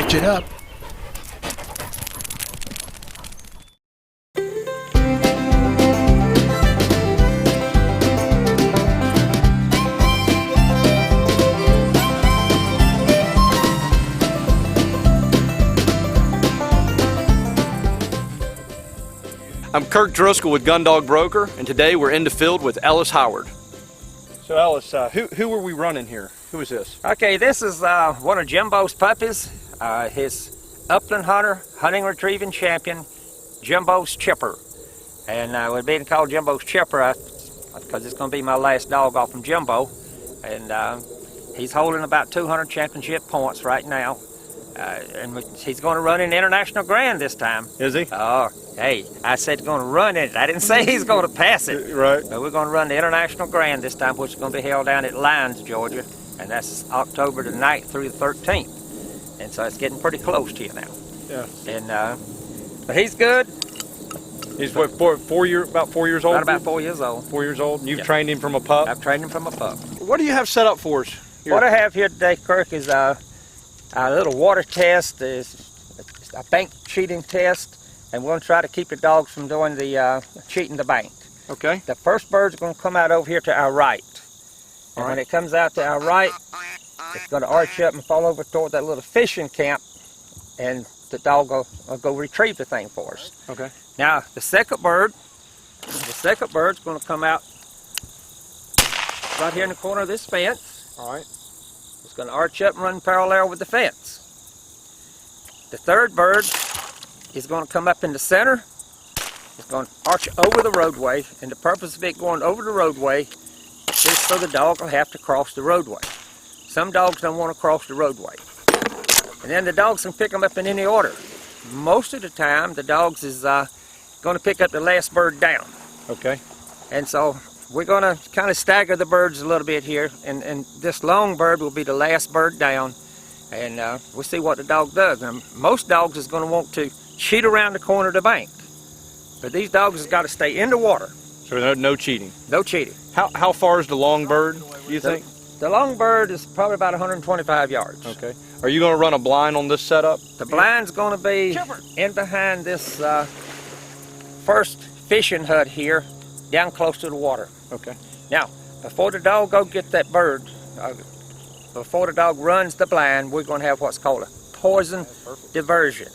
Catch it up. I'm Kirk Driskell with Gun Dog Broker, and today we're in the field with Ellis Howard. So Ellis, who were we running here? Who is this? Okay, this is one of Jimbo's puppies, his upland hunter, hunting retrieving champion, Jimbo's Chipper. And we're being called Jimbo's Chipper because it's going to be my last dog off from Jimbo. And he's holding about 200 championship points right now. And he's going to run in International Grand this time. Is he? Oh, hey, I said going to run it. I didn't say he's going to pass it. Right. But we're going to run the International Grand this time, which is going to be held down at Lyons, Georgia. And that's October the 9th through the 13th. And so it's getting pretty close to you now. Yeah. And but he's good. He's what, about 4 years old? About 4 years old. 4 years old? And you've trained him from a pup? I've trained him from a pup. What do you have set up for us here? What I have here today, Kirk, is a little water test, is a bank cheating test, and we're going to try to keep the dogs from doing the cheating the bank. Okay. The first bird's going to come out over here to our right. And when it comes out to our right, it's going to arch up and fall over toward that little fishing camp, and the dog will go retrieve the thing for us. Okay. Now, the second bird's going to come out right here in the corner of this fence. All right. It's going to arch up and run parallel with the fence. The third bird is going to come up in the center. It's going to arch over the roadway, and the purpose of it going over the roadway is so the dog will have to cross the roadway. Some dogs don't want to cross the roadway. And then the dogs can pick them up in any order. Most of the time, the dogs is going to pick up the last bird down. Okay. And so we're going to kind of stagger the birds a little bit here, and this long bird will be the last bird down, and we'll see what the dog does. And most dogs is going to want to cheat around the corner of the bank, but these dogs has got to stay in the water. So no cheating? No cheating. How far is the long bird, do you think? The long bird is probably about 125 yards. Okay. Are you going to run a blind on this setup? The blind's going to be in behind this first fishing hut here, down close to the water. Okay. Now, before the dog go get that bird, before the dog runs the blind, we're going to have what's called a poison diversion.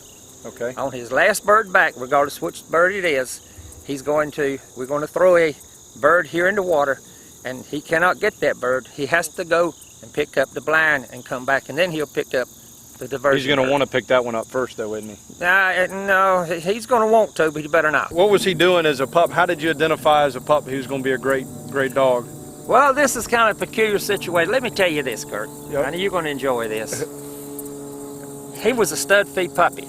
Okay. On his last bird back, regardless which bird it is, we're going to throw a bird here in the water, and he cannot get that bird. He has to go and pick up the blind and come back, and then he'll pick up the diversion. He's going to want to pick that one up first, though, isn't he? No, he's going to want to, but he better not. What was he doing as a pup? How did you identify as a pup he was going to be a great dog? Well, this is kind of a peculiar situation. Let me tell you this, Kirk. Yep. I know you're going to enjoy this. He was a stud fee puppy.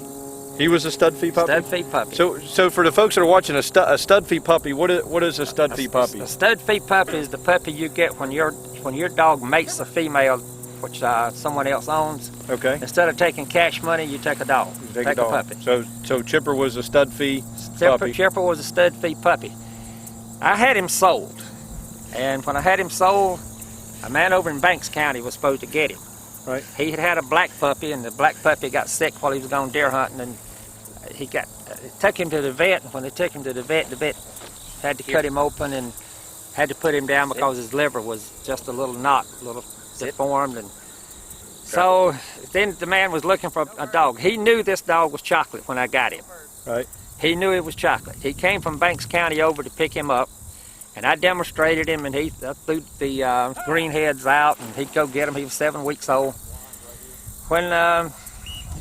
He was a stud fee puppy? Stud fee puppy. So for the folks that are watching, a stud fee puppy, what is a stud fee puppy? A stud fee puppy is the puppy you get when your dog mates a female, which someone else owns. Okay. Instead of taking cash money, you take a dog. Take a puppy. So Chipper was a stud fee puppy. Chipper was a stud fee puppy. I had him sold, and when I had him sold, a man over in Banks County was supposed to get him. Right. He had a black puppy, and the black puppy got sick while he was going deer hunting, and took him to the vet. And when they took him to the vet had to cut him open and had to put him down because his liver was just a little deformed. And so then the man was looking for a dog. He knew this dog was Chocolate when I got him. Right. He knew it was Chocolate. He came from Banks County over to pick him up, and I demonstrated him, and he threw the green heads out, and he'd go get him. He was 7 weeks old. When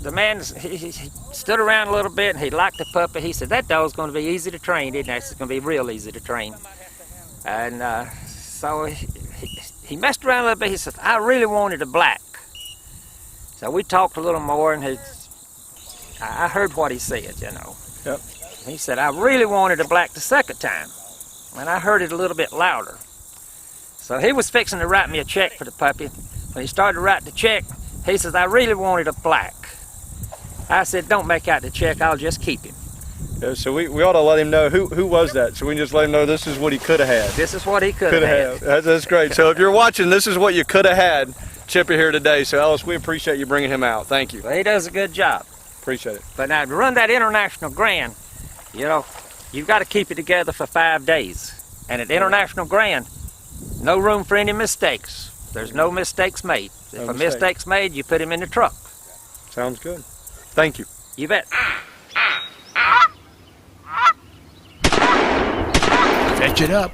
the man he stood around a little bit, and he liked the puppy, he said, "That dog's going to be easy to train, isn't it? It's going to be real easy to train." And so he messed around a little bit. He said, "I really wanted a black." So we talked a little more, and I heard what he said, you know. Yep. He said, "I really wanted a black the second time." And I heard it a little bit louder. So he was fixing to write me a check for the puppy. When he started to write the check, he says, "I really wanted a black." I said, "Don't make out the check, I'll just keep him." Yeah, so we ought to let him know who was that, so we can just let him know this is what he could have had. This is what he could have had. That's great. So if you're watching, this is what you could have had. Chippy here today. So Ellis, we appreciate you bringing him out. Thank you. Well, he does a good job. Appreciate it. But now to run that International Grand, you know, you've got to keep it together for 5 days. And at International Grand, no room for any mistakes. There's no mistakes made. If a mistake's made, you put him in the truck. Sounds good. Thank you. You bet. Fetch it up.